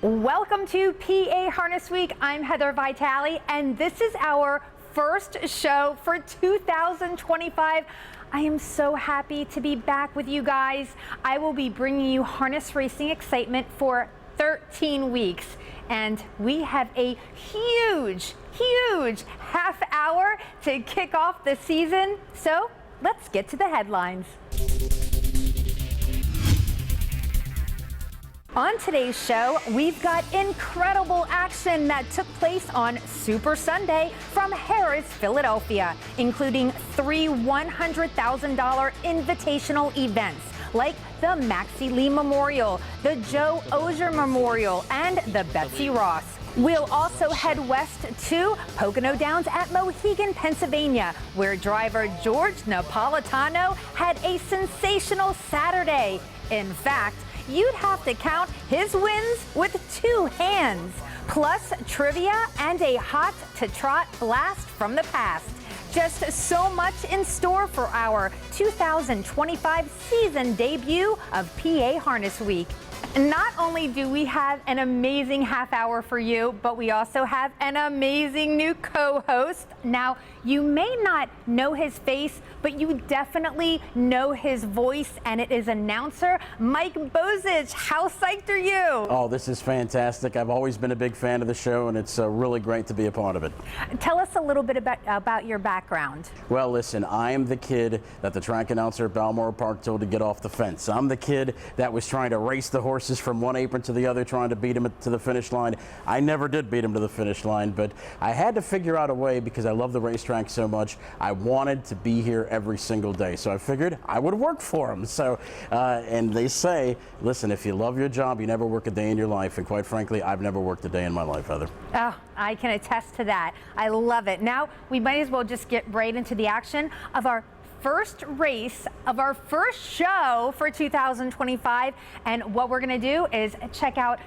Welcome to PA Harness Week. I'm Heather Vitale, and this is our first show for 2025. I am so happy to be back with you guys. I will be bringing you harness racing excitement for 13 weeks, and we have a huge half hour to kick off the season. So let's get to the headlines. On today's show, we've got incredible action that took place on Super Sunday from Harrah's Philadelphia, including 3 $100,000 invitational events like the Maxie Lee Memorial, the Joe Osier Memorial, and the Betsy Ross. We'll also head west to Pocono Downs at Mohegan, Pennsylvania, where driver George Napolitano had a sensational Saturday. In fact, you'd have to count his wins with 2 hands, plus trivia and a hot to trot blast from the past. Just so much in store for our 2025 season debut of PA Harness Week. Not only do we have an amazing half hour for you, but we also have an amazing new co-host. Now, you may not know his face, but you definitely know his voice, and it is announcer Mike Bozich. How psyched are you? Oh, this is fantastic. I've always been a big fan of the show, and it's really great to be a part of it. Tell us a little bit about your background. Well, listen, I am the kid that the track announcer at Balmoral Park told to get off the fence. I'm the kid that was trying to race the horses from one apron to the other, trying to beat them to the finish line. I never did beat them to the finish line, but I had to figure out a way because I love the racetrack so much. I wanted to be here every single day, so I figured I would work for them. So, and they say, listen, if you love your job, you never work a day in your life, and quite frankly, I've never worked a day in my life, Heather. Oh, I can attest to that. I love it. Now, we might as well just get right into the action of our first race of our first show for 2025, and what we're going to do is check out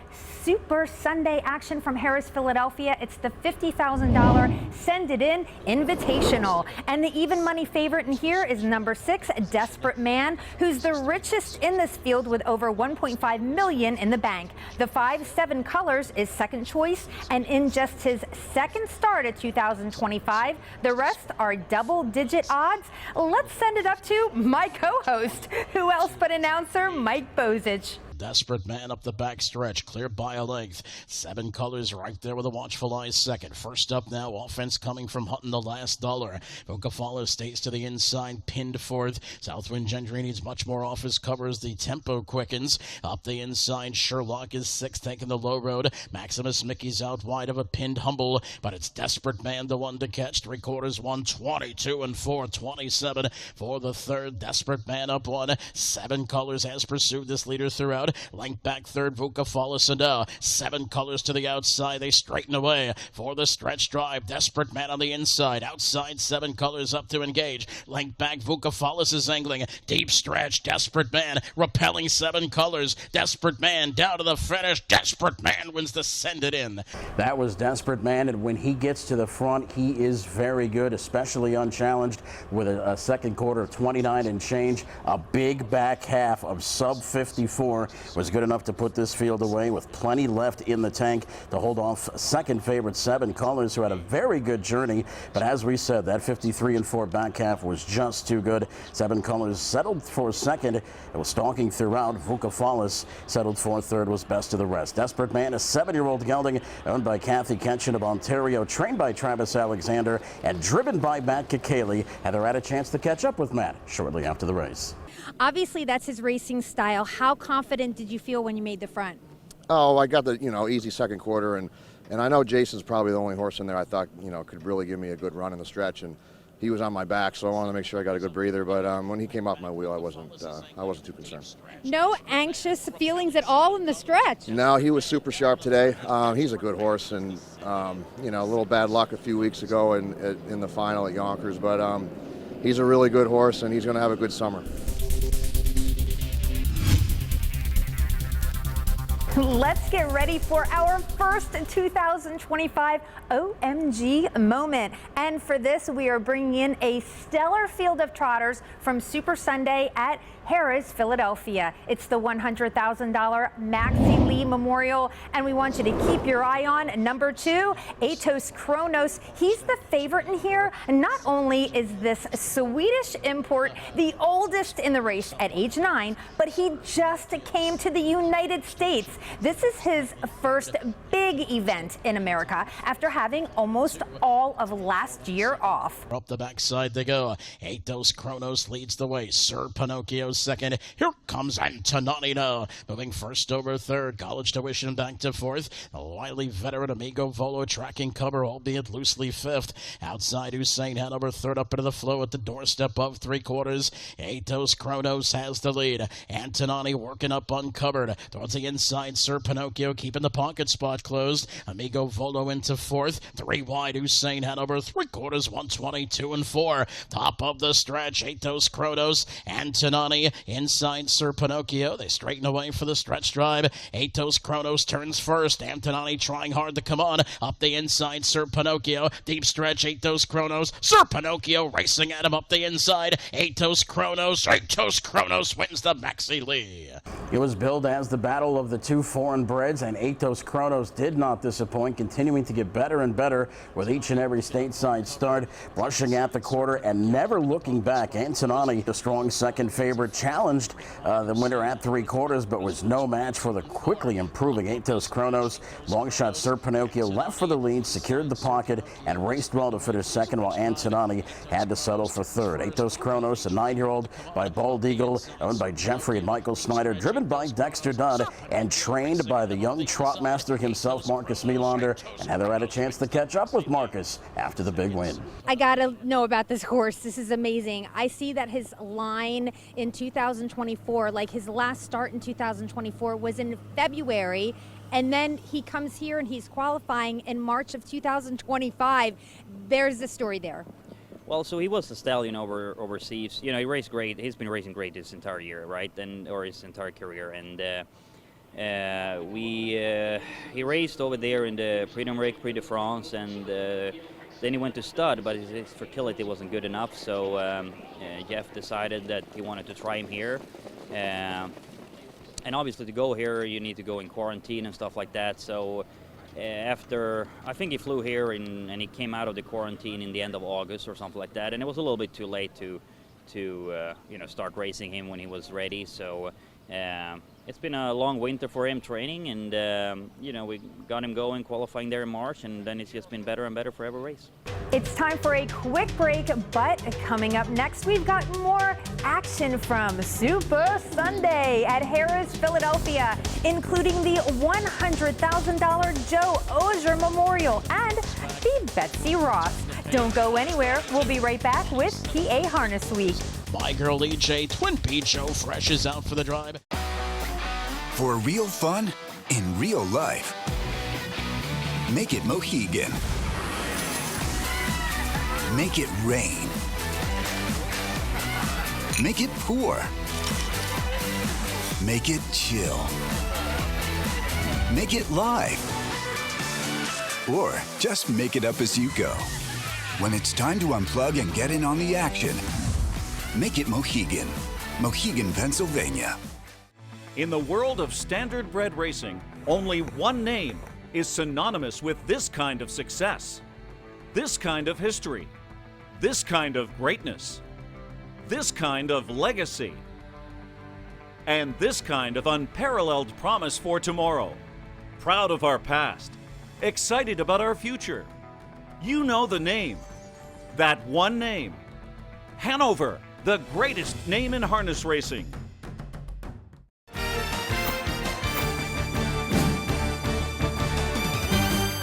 Super Sunday action from Harrah's Philadelphia. It's the $50,000 Send It In Invitational, and the even money favorite in here is number 6, Desperate Man, who's the richest in this field with over $1.5 million in the bank. The 5-7 colors is second choice, and in just his second start at 2025, the rest are double-digit odds. Let's send it up to my co-host. Who else but announcer Mike Bozich? Desperate Man up the back stretch, clear by a length. 7 colors right there with a watchful eye second. First up now, offense coming from Hutton, the last dollar. Vocafalo stays to the inside, pinned fourth. Southwind Gentry needs much more off his covers. The tempo quickens. Up the inside, Sherlock is 6th, taking the low road. Maximus Mickey's out wide of a pinned Humble, but it's Desperate Man, the one to catch. 3/4 1, 22 and 4, 27 for the third. Desperate Man up 1. 7 colors has pursued this leader throughout. Length back third, Vukafalis and 7 colors to the outside. They straighten away for the stretch drive. Desperate Man on the inside. Outside, 7 colors up to engage. Length back, Vukafalis is angling. Deep stretch, Desperate Man repelling 7 colors. Desperate Man down to the finish. Desperate Man wins the Send It In. That was Desperate Man, and when he gets to the front, he is very good, especially unchallenged with a second quarter of 29 and change. A big back half of sub 54 was good enough to put this field away with plenty left in the tank to hold off second favorite 7 colors, who had a very good journey. But as we said, that 53 and 4 back half was just too good. 7 colors settled for second. It was stalking throughout. Vukafalis settled for third, was best of the rest. Desperate Man, a 7-year-old gelding owned by Kathy Ketchen of Ontario, trained by Travis Alexander, and driven by Matt Kakaley. Heather had a chance to catch up with Matt shortly after the race. Obviously, that's his racing style. How confident did you feel when you made the front? Oh, I got the easy second quarter, and I know Jason's probably the only horse in there I thought could really give me a good run in the stretch, and he was on my back, so I wanted to make sure I got a good breather. But when he came off my wheel, I wasn't too concerned. No anxious feelings at all in the stretch? No, he was super sharp today. He's a good horse, and a little bad luck a few weeks ago in the final at Yonkers, but he's a really good horse, and he's going to have a good summer. Let's get ready for our first 2025 OMG moment. And for this, we are bringing in a stellar field of trotters from Super Sunday at Harrah's Philadelphia. It's the $100,000 Maxie Lee Memorial, and we want you to keep your eye on number 2, Atos Kronos. He's the favorite in here. Not only is this Swedish import the oldest in the race at age 9, but he just came to the United States. This is his first big event in America after having almost all of last year off. Up the backside they go. Atos Kronos leads the way. Sir Pinocchio second. Here comes Antonino. Moving first over third. College Tuition back to fourth. The wily veteran Amigo Volo tracking cover, albeit loosely fifth. Outside Hussein Hanover third up into the flow at the doorstep of three-quarters. Atos Kronos has the lead. Antonani working up uncovered. Towards the inside, Sir Pinocchio keeping the pocket spot closed. Amigo Volo into fourth. 3 wide Hussein Hanover, three-quarters, 122 and 4. Top of the stretch, Atos Kronos. Antonani inside Sir Pinocchio. They straighten away for the stretch drive. Atos Kronos turns first. Antonani trying hard to come on. Up the inside, Sir Pinocchio. Deep stretch, Atos Kronos. Sir Pinocchio racing at him up the inside. Atos Kronos. Atos Kronos wins the Maxie Lee. It was billed as the battle of the two foreign breds, and Atos Kronos did not disappoint, continuing to get better and better with each and every stateside start, rushing at the quarter and never looking back. Antonani, the strong second favorite, challenged the winner at three-quarters, but was no match for the quickly improving Atos Kronos. Long shot Sir Pinocchio left for the lead, secured the pocket, and raced well to finish second, while Antonani had to settle for third. Atos Kronos, a 9-year-old by Bald Eagle, owned by Jeffrey and Michael Snyder, driven by Dexter Dunn, and trained by the young trot master himself, Marcus Melander. And Heather had a chance to catch up with Marcus after the big win. I gotta know about this horse. This is amazing. I see that his line in 2024, like his last start in 2024, was in February. And then he comes here and he's qualifying in March of 2025. There's the story there. Well, so he was a stallion overseas. You know, he raced great. He's been racing great his entire year, right? Or his entire career. And he raced over there in the Prix d'Amérique, Prix de France, and then he went to stud, but his fertility wasn't good enough. So Jeff decided that he wanted to try him here. And obviously to go here, you need to go in quarantine and stuff like that. So after, I think he flew here and he came out of the quarantine in the end of August or something like that. And it was a little bit too late to you know, start racing him when he was ready. So it's been a long winter for him training, and you know, we got him going, qualifying there in March, and then it's just been better and better for every race. It's time for a quick break, but coming up next, we've got more action from Super Sunday at Harrah's Philadelphia, including the $100,000 Joe Ogier Memorial and the Betsy Ross. Don't go anywhere. We'll be right back with PA Harness Week. My girl EJ, Twin Peaks Joe Fresh is out for the drive. For real fun in real life, make it Mohegan. Make it rain. Make it pour. Make it chill. Make it live. Or just make it up as you go. When it's time to unplug and get in on the action, make it Mohegan. Mohegan, Pennsylvania. In the world of standard bred racing, only one name is synonymous with this kind of success, this kind of history, this kind of greatness, this kind of legacy, and this kind of unparalleled promise for tomorrow. Proud of our past, excited about our future. You know the name, that one name. Hanover, the greatest name in harness racing.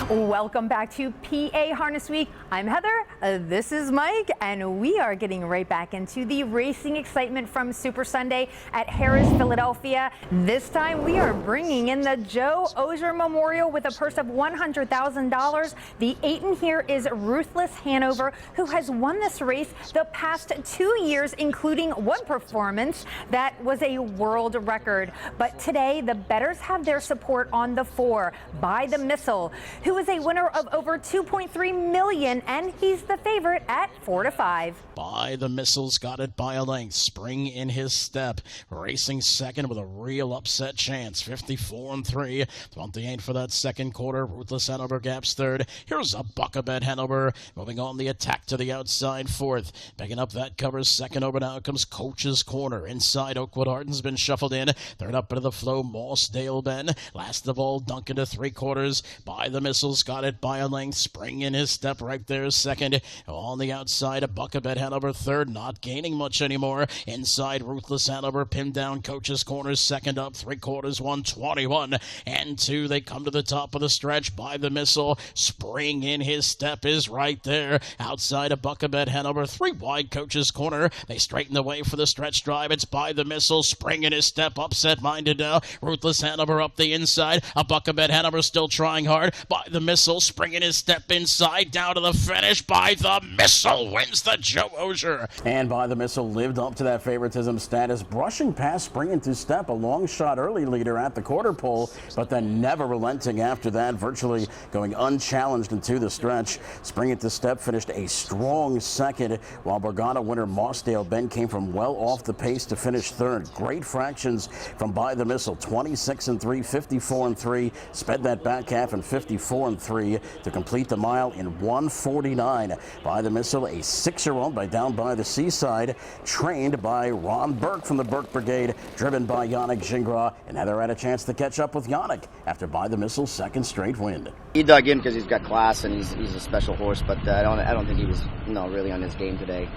Welcome back to PA Harness Week. I'm Heather, this is Mike, and we are getting right back into the racing excitement from Super Sunday at Harrah's Philadelphia. This time we are bringing in the Joe Ogier Memorial with a purse of $100,000. The 8 in here is Ruthless Hanover, who has won this race the past 2 years, including one performance that was a world record. But today the bettors have their support on the 4, By the Missile, who is a winner of over $2.3 million, and he's the favorite at 4-5. By the Missile's got it by a length. Spring in his step. Racing second with a real upset chance. 54-3. 28 for that second quarter. Ruthless Hanover gaps third. Here's a Buckabed Hanover. Moving on the attack to the outside fourth. Picking up that cover second over now comes Coach's Corner. Inside Oakwood Arden's been shuffled in. Third up into the flow, Mossdale Ben. Last of all, Duncan to three quarters. By the Missile's got it by a length. Spring in his step right there second. On the outside, a Buckabed Hanover third, not gaining much anymore. Inside, Ruthless Hanover pinned down Coach's Corner second up, three quarters, 121 and 2. They come to the top of the stretch. By the Missile, Spring in his step is right there. Outside, a Buckabed Hanover, three wide Coach's Corner. They straighten the way for the stretch drive. It's By the Missile, Spring in his step, upset minded now. Ruthless Hanover up the inside. A Buckabed Hanover still trying hard. By the Missile, Spring in his step inside, down to the finish. By the Missile wins the Joe Osier. And By the Missile lived up to that favoritism status, brushing past Spring into step, a long shot early leader at the quarter pole, but then never relenting after that, virtually going unchallenged into the stretch. Spring into step finished a strong second, while Borgata winner Mossdale Ben came from well off the pace to finish third. Great fractions from By the Missile, 26-3, 54-3, sped that back half in 54-3 to complete the mile in 1:49. By the Missile, a 6-year-old by Down by the Seaside, trained by Ron Burke from the Burke Brigade, driven by Yannick Gingras, and Heather had a chance to catch up with Yannick after By the Missile's second straight win. He dug in because he's got class and he's a special horse, but I don't think he was really on his game today.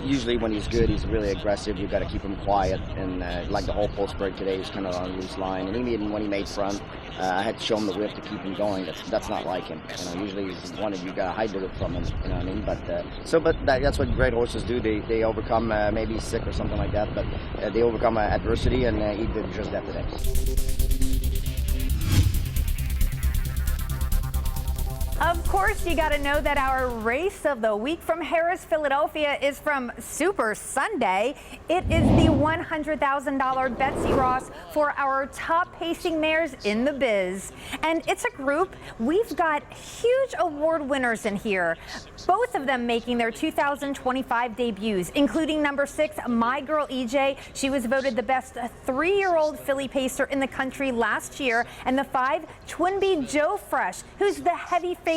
Usually when he's good, he's really aggressive. You've got to keep him quiet, and like the whole post break today, he's kind of on a loose line. And even when he made front, I had to show him the whip to keep him going. That's not like him. Usually he's one you got to hide the whip from him. You know what I mean? But that's what great horses do. They overcome maybe sick or something like that, but they overcome adversity, and he did just that today. Of course, you got to know that our race of the week from Harris, Philadelphia is from Super Sunday. It is the $100,000 Betsy Ross for our top pacing mares in the biz. And it's a group. We've got huge award winners in here, both of them making their 2025 debuts, including number 6, My Girl EJ. She was voted the best 3-year-old filly pacer in the country last year. And the 5, Twinbee Joe Fresh, who's the heavy favorite,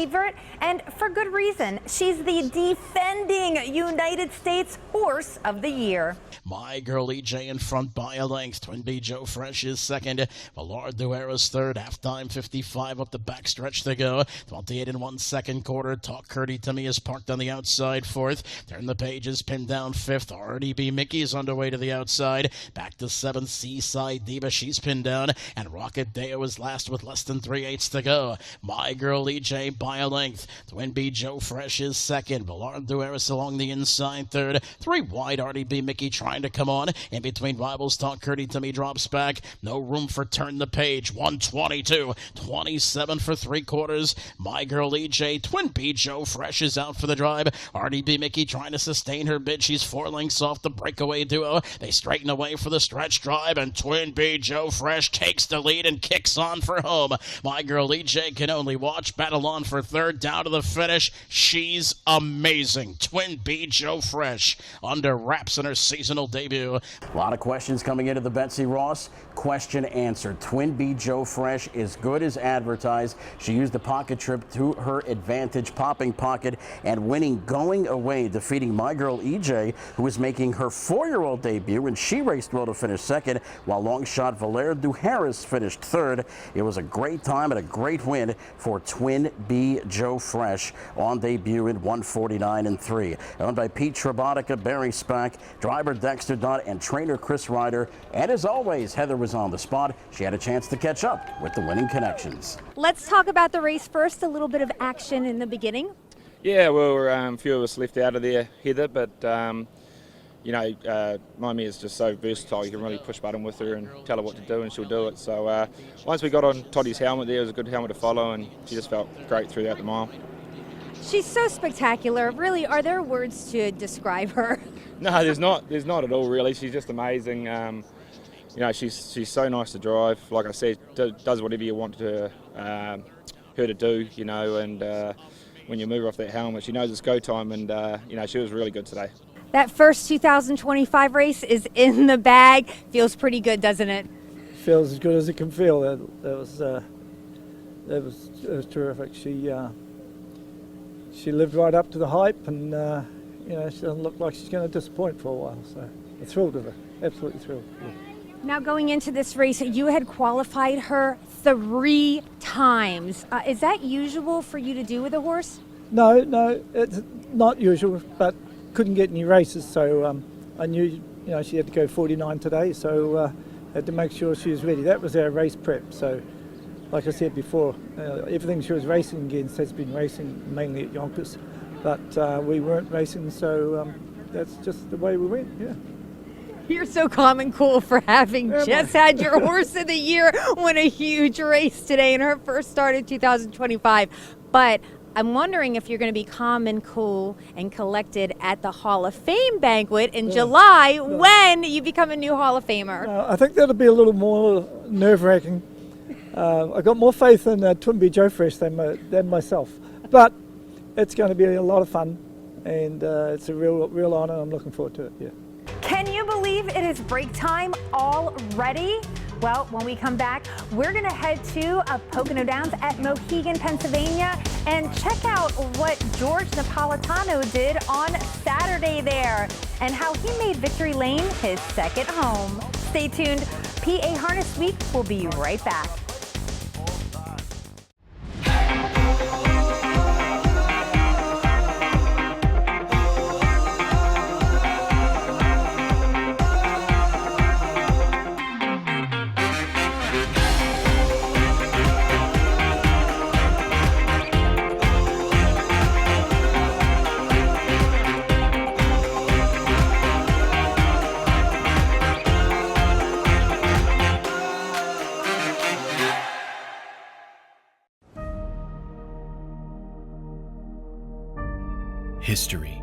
and for good reason. She's the defending United States Horse of the Year. My Girl EJ in front by a length. Twinbee Joe Fresh is second. Vallard Duera's third. Halftime 55 up the backstretch to go. 28 in 1 second quarter. Talk Curdy to me is parked on the outside fourth. Turn the pages pinned down fifth. RDB Mickey is underway to the outside. Back to 7th. Seaside Diva, she's pinned down. And Rocket Deo is last with less than 3/8 to go. My Girl EJ by a length. Twinbee Joe Fresh is second. Vallard Dueras along the inside third. 3 wide. RDB Mickey trying to come on. In between rivals, Talk Curdy to me drops back. No room for Turn the Page. 122. 27 for 3 quarters. My Girl EJ. Twinbee Joe Fresh is out for the drive. RDB Mickey trying to sustain her bid. She's 4 lengths off the breakaway duo. They straighten away for the stretch drive, and Twinbee Joe Fresh takes the lead and kicks on for home. My Girl EJ can only watch. Battle on for third, down to the finish. She's amazing. Twinbee Joe Fresh under wraps in her seasonal debut. A lot of questions coming into the Betsy Ross. Question answered. Twinbee Joe Fresh is good as advertised. She used the pocket trip to her advantage, popping pocket and winning going away, defeating My Girl EJ, who was making her 4-year-old debut, and she raced well to finish second, while long shot Vallard Dueras finished third. It was a great time and a great win for Twinbee Joe Fresh on debut in 1:49.3. Owned by Pete Trabotica, Barry Spack, driver Dexter Dutt, and trainer Chris Ryder. And as always, Heather was on the spot. She had a chance to catch up with the winning connections. Let's talk about the race first. A little bit of action in the beginning. Yeah, well, a few of us left out of there, Heather, but Miami is just so versatile. You can really push button with her and tell her what to do, and she'll do it. So once we got on Toddy's helmet there, it was a good helmet to follow, and she just felt great throughout the mile. She's so spectacular. Really, are there words to describe her? No, there's not at all, really. She's just amazing. She's so nice to drive. Like I said, does whatever you want her to do, and when you move her off that helmet. She knows it's go time, and she was really good today. That first 2025 race is in the bag. Feels pretty good, doesn't it? Feels as good as it can feel. It was terrific. She lived right up to the hype, and she doesn't look like she's going to disappoint for a while. So I'm thrilled with her. Absolutely thrilled. Yeah. Now going into this race, you had qualified her 3 times. Is that usual for you to do with a horse? No, it's not usual, but couldn't get any races, so I knew she had to go 49 today, so had to make sure she was ready. That was our race prep. So, like I said before, everything she was racing against has been racing mainly at Yonkers, but we weren't racing, so that's just the way we went. Yeah. You're so calm and cool for having just had your horse of the year win a huge race today in her first start in 2025. But I'm wondering if you're going to be calm and cool and collected at the Hall of Fame banquet in July when you become a new Hall of Famer. I think that'll be a little more nerve-wracking. I got more faith in Twinbee Joe Fresh than myself. But it's going to be a lot of fun, and it's a real honor. I'm looking forward to it, yeah. Can you believe it is break time already? Well, when we come back, we're going to head to Pocono Downs at Mohegan, Pennsylvania, and check out what George Napolitano did on Saturday there and how he made Victory Lane his second home. Stay tuned. PA Harness Week will be right back. History.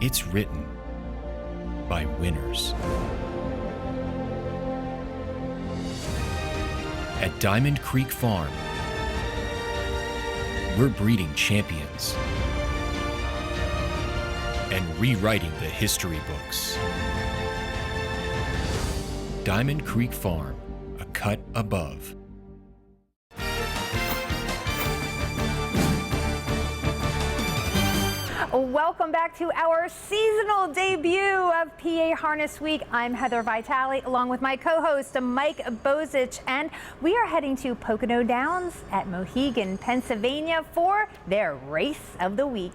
It's written by winners. At Diamond Creek Farm, we're breeding champions and rewriting the history books. Diamond Creek Farm, a cut above. Welcome back to our seasonal debut of PA Harness Week. I'm Heather Vitale along with my co-host Mike Bozich, and we are heading to Pocono Downs at Mohegan, Pennsylvania for their race of the week.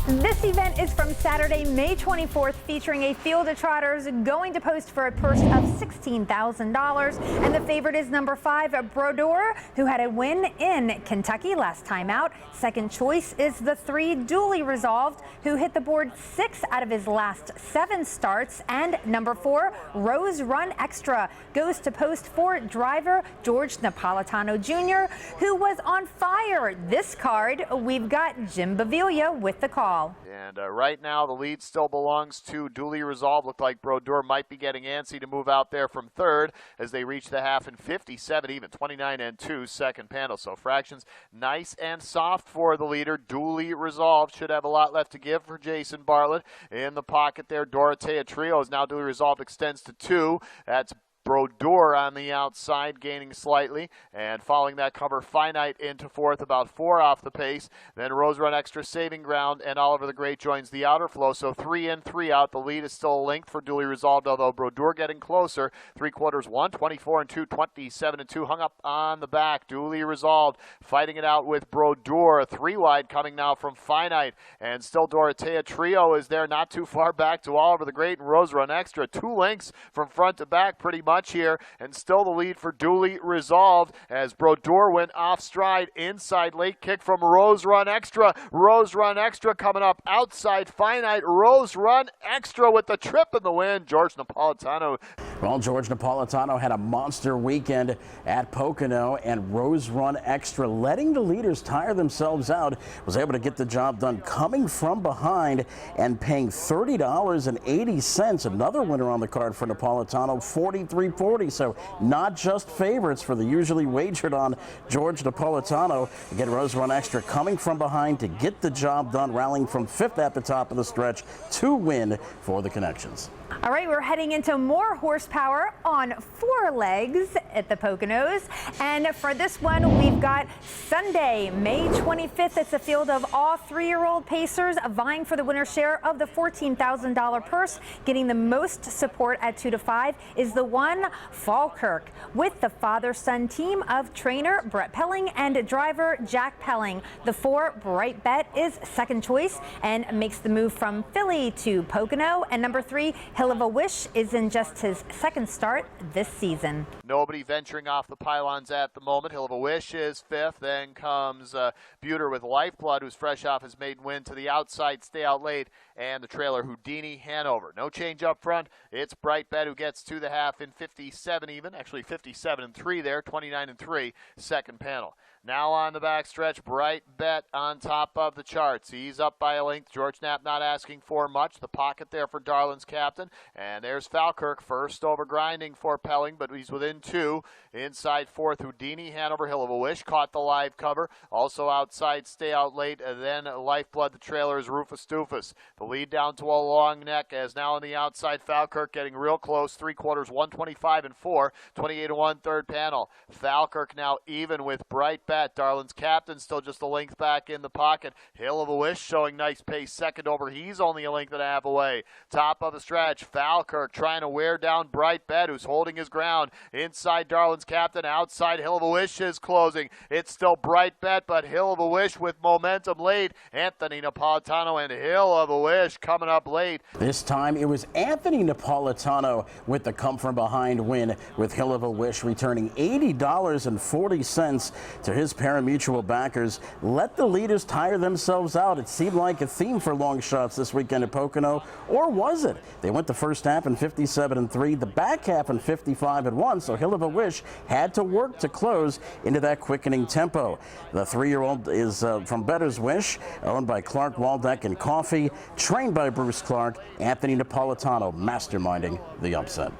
This event is from Saturday, May 24th, featuring a field of trotters going to post for a purse of $16,000. And the favorite is number 5, Brodeur, who had a win in Kentucky last time out. Second choice is the 3, Duly Resolved, who hit the board 6 out of his last 7 starts. And number 4, Rose Run Extra, goes to post for driver George Napolitano Jr., who was on fire. This card, we've got Jim Baviglia with the call. And right now the lead still belongs to Duly Resolved. Looked like Brodeur might be getting antsy to move out there from third as they reach the half in 57 even, 29-2 second panel. So fractions nice and soft for the leader. Duly Resolved should have a lot left to give for Jason Bartlett. In the pocket there, Dorotea Trio is now Duly Resolved extends to 2. That's Brodeur on the outside, gaining slightly, and following that cover, Finite into 4th, about 4 off the pace. Then Rose Run Extra saving ground, and Oliver the Great joins the outer flow. So 3 in, 3 out. The lead is still linked for Duly Resolved, although Brodeur getting closer. 3/4 1, 24-2, 27-2. Hung up on the back. Duly Resolved fighting it out with Brodeur. 3 wide coming now from Finite, and still Dorotea Trio is there, not too far back to Oliver the Great and Rose Run Extra. 2 lengths from front to back, pretty much here, and still the lead for Duly Resolved as Brodeur went off stride. Inside late kick from Rose Run Extra. Rose Run Extra coming up outside Finite. Rose Run Extra with the trip in the wind. George Napolitano Well, George Napolitano had a monster weekend at Pocono, and Rose Run Extra, letting the leaders tire themselves out, was able to get the job done coming from behind and paying $30.80. Another winner on the card for Napolitano, 43.40. So not just favorites for the usually wagered on George Napolitano. Again, Rose Run Extra coming from behind to get the job done, rallying from 5th at the top of the stretch to win for the Connections. All right, we're heading into more horsepower on 4 legs at the Poconos. And for this one, we've got Sunday, May 25th. It's a field of all 3-year-old pacers vying for the winner's share of the $14,000 purse. Getting the most support at 2 to 5 is the one Falkirk, with the father-son team of trainer Brett Pelling and driver Jack Pelling. The 4 Bright Bet is second choice and makes the move from Philly to Pocono. And number 3, Hill of a Wish, is in just his second start this season. Nobody venturing off the pylons at the moment. Hill of a Wish is 5th. Then comes Buter with Lifeblood, who's fresh off his maiden win, to the outside, Stay Out Late, and the trailer Houdini Hanover. No change up front. It's Bright Bet who gets to the half in 57 even. Actually 57-3 there, 29-3, second panel. Now on the backstretch, Bright Bet on top of the charts. He's up by a length. George Knapp not asking for much. The pocket there for Darlin's Captain. And there's Falkirk, first over grinding for Pelling, but he's within 2. Inside 4th, Houdini Hanover, Hill of a Wish, caught the live cover. Also outside, Stay Out Late, and then Lifeblood, the trailer, is Rufus Doofus. The lead down to a long neck, as now on the outside, Falkirk getting real close. 3/4, 125-4, 28-1, third panel. Falkirk now even with Bright Bet. Darlin's Captain still just a length back in the pocket. Hill of a Wish showing nice pace, second over. He's only a length and a half away. Top of the stretch, Falkirk trying to wear down Bright Bet, who's holding his ground. Inside Darlin's Captain, outside Hill of a Wish is closing. It's still Bright Bet, but Hill of a Wish with momentum late. Anthony Napolitano and Hill of a Wish coming up late. This time it was Anthony Napolitano with the come from behind win, with Hill of a Wish returning $80.40 to his pari-mutuel backers. Let the leaders tire themselves out. It seemed like a theme for long shots this weekend at Pocono, or was it? They went the first half in 57-3, the back half in 55-1, so Hill of a Wish had to work to close into that quickening tempo. The 3-year-old is from Better's Wish, owned by Clark Waldeck and Coffee, trained by Bruce Clark. Anthony Napolitano masterminding the upset.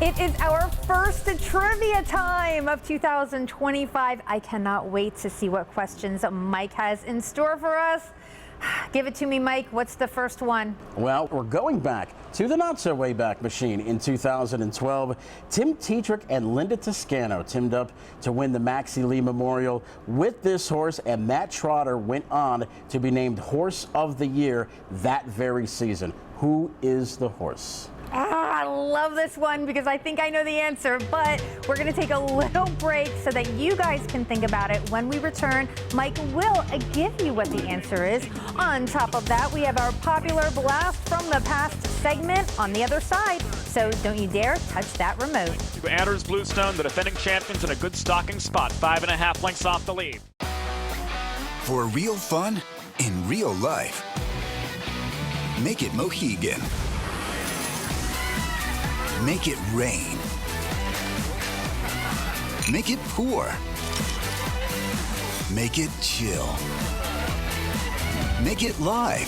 It is our first trivia time of 2025. I cannot wait to see what questions Mike has in store for us. Give it to me, Mike. What's the first one? Well, we're going back to the not-so-way-back machine in 2012. Tim Tetrick and Linda Toscano teamed up to win the Maxie Lee Memorial with this horse, and Matt Trotter went on to be named Horse of the Year that very season. Who is the horse? I love this one because I think I know the answer, but we're going to take a little break so that you guys can think about it. When we return, Mike will give you what the answer is. On top of that, we have our popular Blast from the Past segment on the other side, so don't you dare touch that remote. Anders Bluestone, the defending champions, in a good stalking spot, 5.5 lengths off the lead. For real fun in real life, make it Mohegan. Make it rain. Make it pour. Make it chill. Make it live.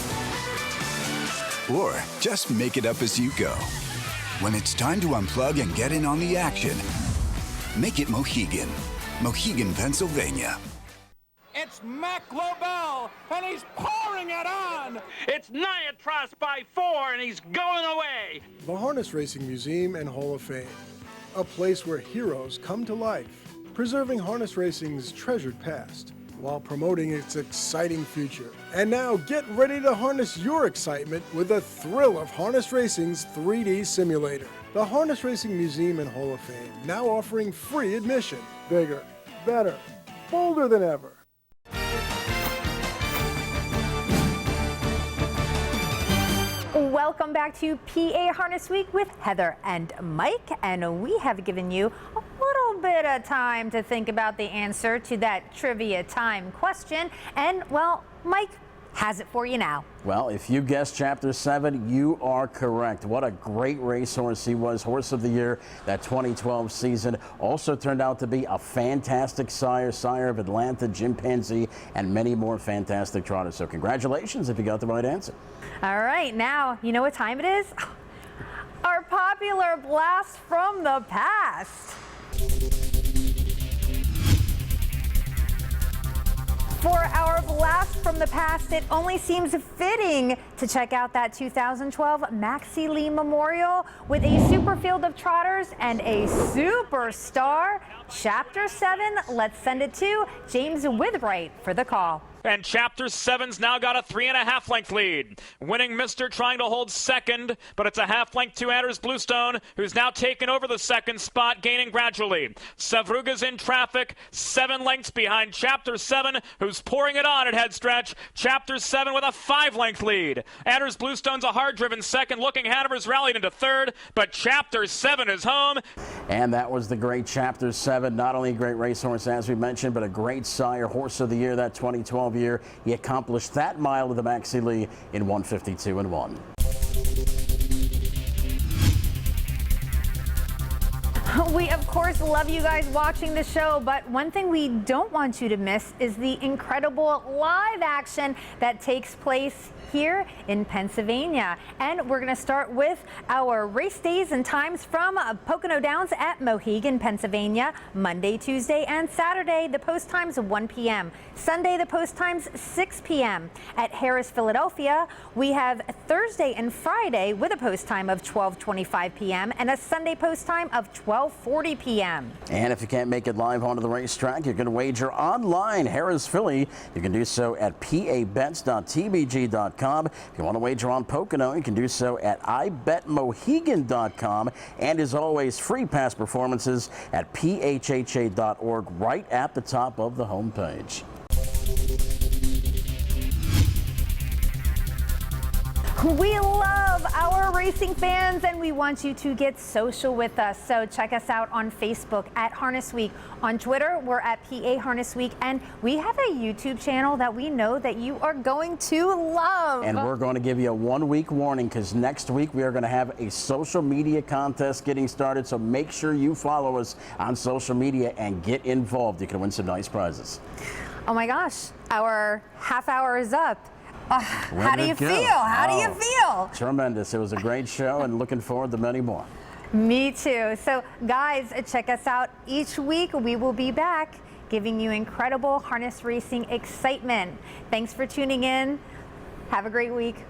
Or just make it up as you go. When it's time to unplug and get in on the action, make it Mohegan. Mohegan, Pennsylvania. It's Mac Lobel, and he's pouring it on! It's Niatros by 4, and he's going away! The Harness Racing Museum and Hall of Fame, a place where heroes come to life, preserving harness racing's treasured past, while promoting its exciting future. And now get ready to harness your excitement with the thrill of harness racing's 3D simulator. The Harness Racing Museum and Hall of Fame, now offering free admission. Bigger, better, bolder than ever. Welcome back to PA Harness Week with Heather and Mike, and we have given you a little bit of time to think about the answer to that trivia time question. And, well, Mike, has it for you now. Well, if you guessed Chapter 7, you are correct. What a great racehorse he was. Horse of the Year that 2012 season. Also turned out to be a fantastic sire of Atlanta, Chimpanzee, and many more fantastic trotters. So congratulations if you got the right answer. All right, now, you know what time it is? Our popular blast from the past. For our blast from the past, it only seems fitting to check out that 2012 Maxie Lee Memorial with a super field of trotters and a superstar. Chapter 7, let's send it to James Withright for the call. And Chapter 7's now got a 3.5 length lead. Winning Mister trying to hold second, but it's a half length to Anders Bluestone, who's now taken over the second spot, gaining gradually. Savruga's in traffic, 7 lengths behind Chapter 7, who's pouring it on at head stretch. Chapter 7 with a 5-length lead. Anders Bluestone's a hard-driven second. Looking Hanover's rallied into third, but Chapter 7 is home. And that was the great Chapter 7. Not only a great racehorse, as we mentioned, but a great sire, Horse of the Year that 2012 year. He accomplished that mile of the Maxie Lee in 1:52.1. We, of course, love you guys watching the show, but one thing we don't want you to miss is the incredible live action that takes place here in Pennsylvania. And we're going to start with our race days and times from Pocono Downs at Mohegan, Pennsylvania. Monday, Tuesday, and Saturday, the post times 1 p.m. Sunday, the post times 6 p.m. At Harris, Philadelphia, we have Thursday and Friday with a post time of 12:25 p.m. and a Sunday post time of 12:40 p.m. And if you can't make it live onto the racetrack, you can wager online. Harris, Philly, you can do so at pabets.tbg.com. If you want to wager on Pocono, you can do so at ibetmohegan.com. And as always, free past performances at phha.org right at the top of the homepage. We love our racing fans and we want you to get social with us. So check us out on Facebook at Harness Week. On Twitter, we're at PA Harness Week. And we have a YouTube channel that we know that you are going to love. And we're going to give you a 1-week warning because next week we are going to have a social media contest getting started. So make sure you follow us on social media and get involved. You can win some nice prizes. Oh my gosh, our half hour is up. How do you feel? How do you feel? Tremendous. It was a great show and looking forward to many more. Me too. So guys, check us out each week. We will be back giving you incredible harness racing excitement. Thanks for tuning in. Have a great week.